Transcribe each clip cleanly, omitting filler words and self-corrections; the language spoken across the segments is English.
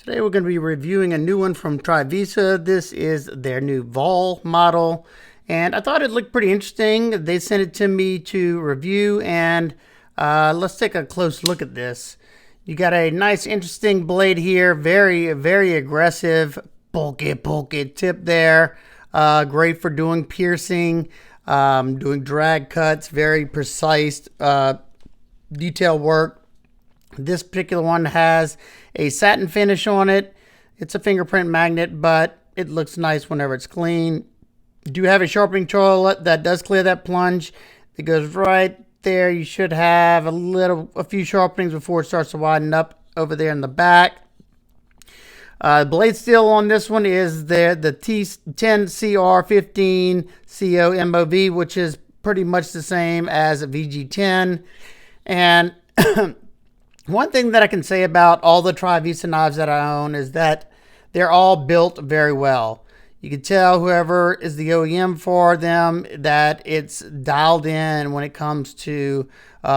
Today we're going to be reviewing a new one from Trivisa. This is their new Vol model, and I thought it looked pretty interesting. They sent it to me to review, and let's take a close look at this. You got a nice, interesting blade here, very, very aggressive, bulky tip there. Great for doing piercing, doing drag cuts, very precise detail work. This particular one has a satin finish on it. It's a fingerprint magnet, but it looks nice whenever it's clean. You do have a sharpening tool that does clear that plunge. It goes right there. You should have a few sharpenings before it starts to widen up over there in the back. Blade steel on this one is the T10CR15 CO MOV, which is pretty much the same as a VG10. And one thing that I can say about all the Trivisa knives that I own is that they're all built very well. You can tell whoever is the OEM for them that it's dialed in when it comes to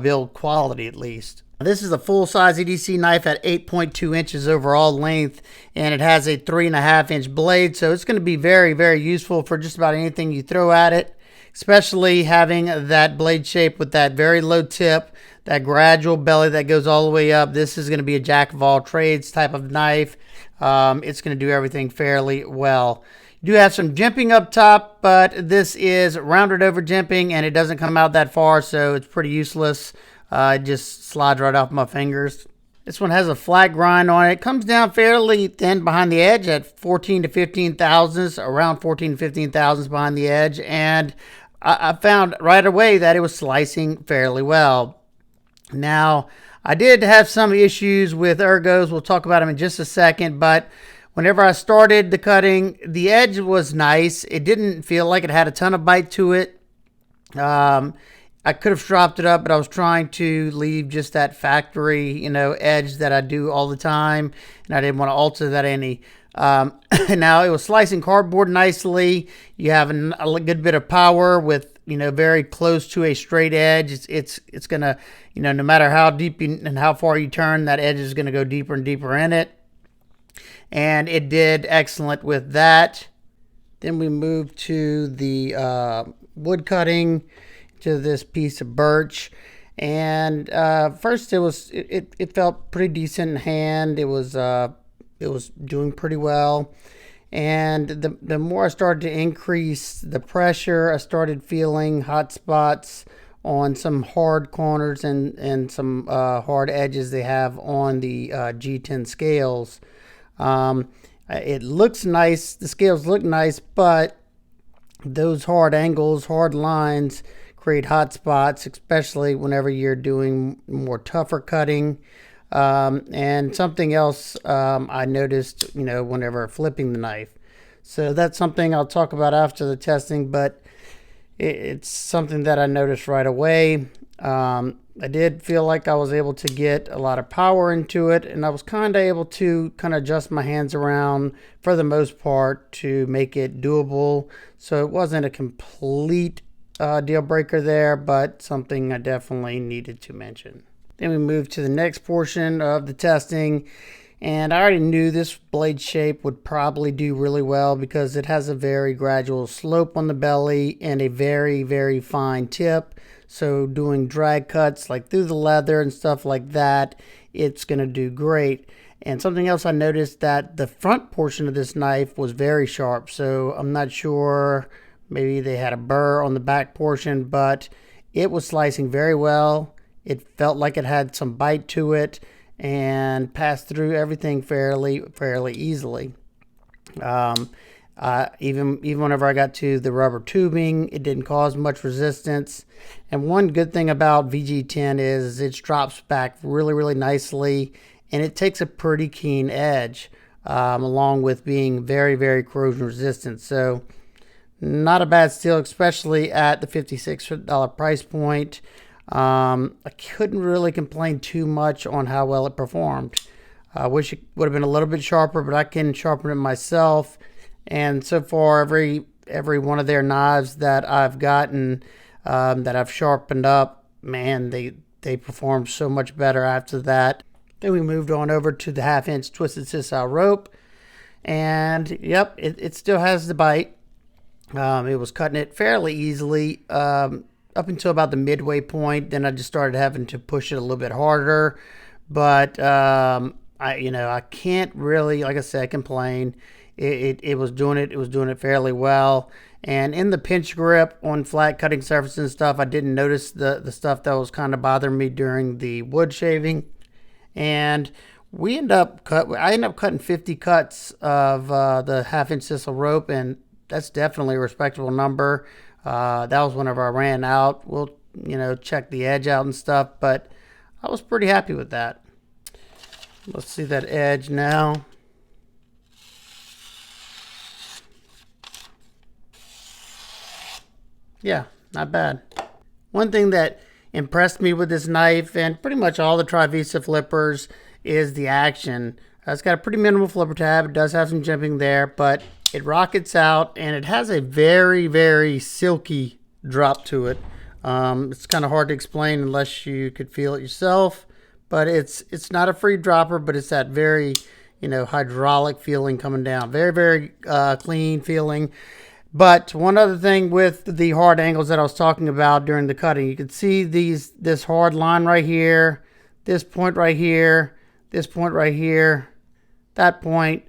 build quality, at least. This is a full-size EDC knife at 8.2 inches overall length, and it has a 3.5-inch blade, so it's going to be very, very useful for just about anything you throw at it, especially having that blade shape with that very low tip, that gradual belly that goes all the way up. This is going to be a jack of all trades type of knife. It's going to do everything fairly well. You do have some jimping up top, but this is rounded over jimping, and it doesn't come out that far, so it's pretty useless. It just slides right off my fingers. This one has a flat grind on it. It comes down fairly thin behind the edge at 14 to 15 thousandths, around 14 to 15 thousandths behind the edge, and I found right away that it was slicing fairly well. Now, I did have some issues with ergos. We'll talk about them in just a second, but whenever I started the cutting, the edge was nice. It didn't feel like it had a ton of bite to it. I could have stropped it up, but I was trying to leave just that factory, edge that I do all the time, and I didn't want to alter that any. Now, it was slicing cardboard nicely. You have a good bit of power with, very close to a straight edge. It's going to, no matter how deep and how far you turn, that edge is going to go deeper and deeper in it. And it did excellent with that. Then we moved to the wood cutting, to this piece of birch. And first it felt pretty decent in hand. It was doing pretty well. And the more I started to increase the pressure, I started feeling hot spots on some hard corners and some hard edges they have on the G10 scales. It looks nice. The scales look nice, but those hard angles, hard lines create hot spots, especially whenever you're doing more tougher cutting. And something else I noticed, whenever flipping the knife. So that's something I'll talk about after the testing, but it's something that I noticed right away. I did feel like I was able to get a lot of power into it, and I was kind of able to adjust my hands around for the most part to make it doable. So it wasn't a complete deal breaker there, but something I definitely needed to mention. Then we move to the next portion of the testing, and I already knew this blade shape would probably do really well because it has a very gradual slope on the belly and a very, very fine tip. So doing drag cuts like through the leather and stuff like that, it's going to do great. And something else I noticed, that the front portion of this knife was very sharp. So I'm not sure, maybe they had a burr on the back portion, but it was slicing very well. It felt like it had some bite to it and passed through everything fairly easily. Even whenever I got to the rubber tubing, it didn't cause much resistance. And one good thing about VG10 is it drops back really, really nicely, and it takes a pretty keen edge, along with being very, very corrosion resistant. So not a bad steel, especially at the $56 price point. I couldn't really complain too much on how well it performed. I wish it would have been a little bit sharper, but I can sharpen it myself. And so far, every one of their knives that I've gotten, that I've sharpened up, man, they perform so much better after that. Then we moved on over to the 1/2-inch twisted sisal rope. And yep, it still has the bite. It was cutting it fairly easily up until about the midway point. Then I just started having to push it a little bit harder. But I can't really, like I said, complain. It was doing it. It was doing it fairly well. And in the pinch grip on flat cutting surfaces and stuff, I didn't notice the stuff that was kind of bothering me during the wood shaving. And I ended up cutting 50 cuts of the 1/2-inch sisal rope, and that's definitely a respectable number. That was whenever I ran out. We'll check the edge out and stuff, but I was pretty happy with that. Let's see that edge now. Yeah, not bad. One thing that impressed me with this knife, and pretty much all the Trivisa flippers, is the action. It's got a pretty minimal flipper tab. It does have some jimping there, but it rockets out, and it has a very, very silky drop to it. It's kind of hard to explain unless you could feel it yourself, but it's not a free dropper, but it's that very, hydraulic feeling coming down. Very, very clean feeling. But one other thing with the hard angles that I was talking about during the cutting, you can see this hard line right here, this point right here, this point right here, that point.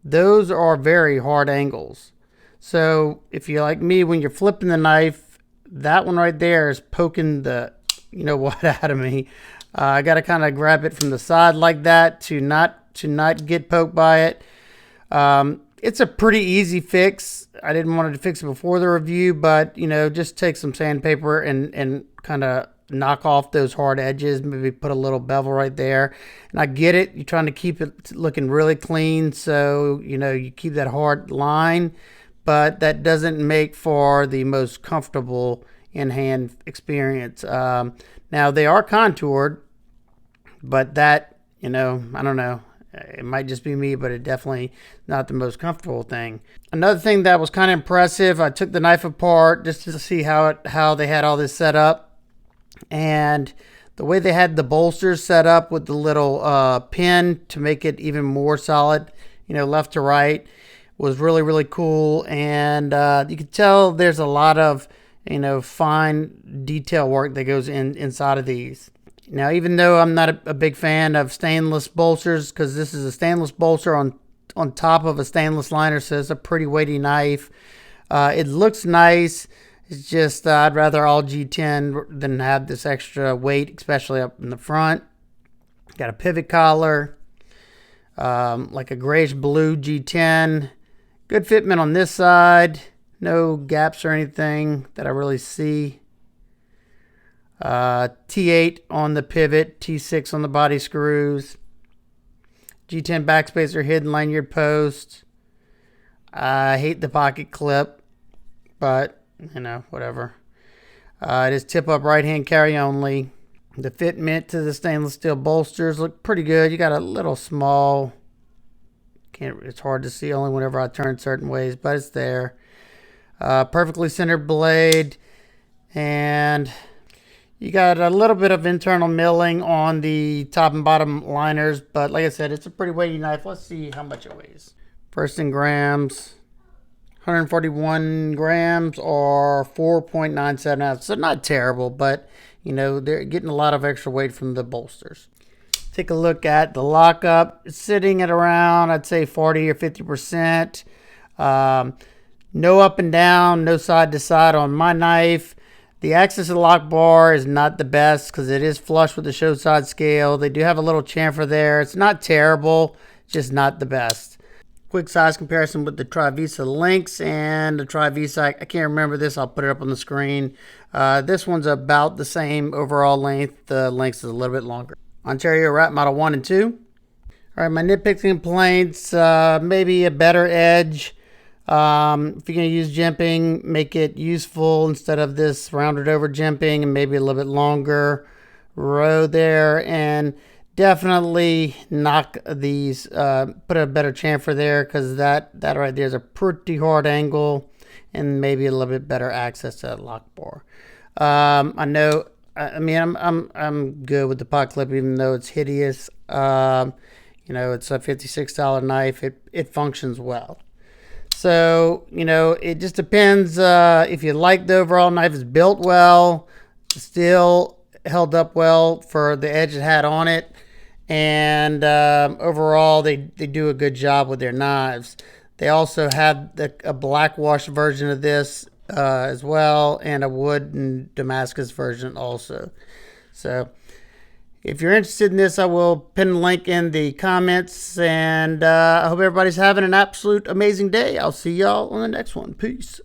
Those are very hard angles. So if you're like me, when you're flipping the knife, that one right there is poking the what out of me. I got to kind of grab it from the side like that to not get poked by it. It's a pretty easy fix. I didn't want to fix it before the review, but just take some sandpaper and kind of knock off those hard edges. Maybe put a little bevel right there. And I get it. You're trying to keep it looking really clean, so you keep that hard line, but that doesn't make for the most comfortable in-hand experience. Now they are contoured, but that I don't know. It might just be me, but it definitely not the most comfortable thing. Another thing that was kind of impressive, I took the knife apart just to see how they had all this set up. And the way they had the bolsters set up with the little pin to make it even more solid, left to right, was really, really cool. And you can tell there's a lot of, fine detail work that goes inside of these. Now, even though I'm not a big fan of stainless bolsters, because this is a stainless bolster on top of a stainless liner, so it's a pretty weighty knife. It looks nice. It's just I'd rather all G10 than have this extra weight, especially up in the front. Got a pivot collar, like a grayish blue G10. Good fitment on this side. No gaps or anything that I really see. T8 on the pivot, T6 on the body screws. G10 backspacer, hidden lanyard post. I hate the pocket clip, but whatever. It is tip up right hand carry only. The fitment to the stainless steel bolsters look pretty good. You got a little small, it's hard to see only whenever I turn certain ways, but it's there. Perfectly centered blade, and you got a little bit of internal milling on the top and bottom liners, but like I said, it's a pretty weighty knife. Let's see how much it weighs. First in grams, 141 grams or 4.97 ounces. So not terrible, but they're getting a lot of extra weight from the bolsters. Take a look at the lockup. It's sitting at around, I'd say 40 or 50%. No up and down, no side to side on my knife. The access to the lock bar is not the best because it is flush with the show side scale. They do have a little chamfer there. It's not terrible, just not the best. Quick size comparison with the Trivisa Lynx and the Trivisa. I can't remember this. I'll put it up on the screen. This one's about the same overall length. The Lynx is a little bit longer. Ontario Rat Model 1 and 2. All right, my nitpicking complaints, maybe a better edge. If you're going to use jimping, make it useful instead of this rounded over jimping, and maybe a little bit longer row there. And definitely knock these, put a better chamfer there, because that right there is a pretty hard angle, and maybe a little bit better access to that lock bar. I know I mean, I'm good with the pot clip, even though it's hideous. It's a $56 knife. It functions well. So, it just depends if you like the overall knife. Is built well, still held up well for the edge it had on it, and overall they do a good job with their knives. They also have a black wash version of this as well, and a wood and Damascus version also. So if you're interested in this, I will pin a link in the comments, and I hope everybody's having an absolute amazing day. I'll see y'all on the next one. Peace.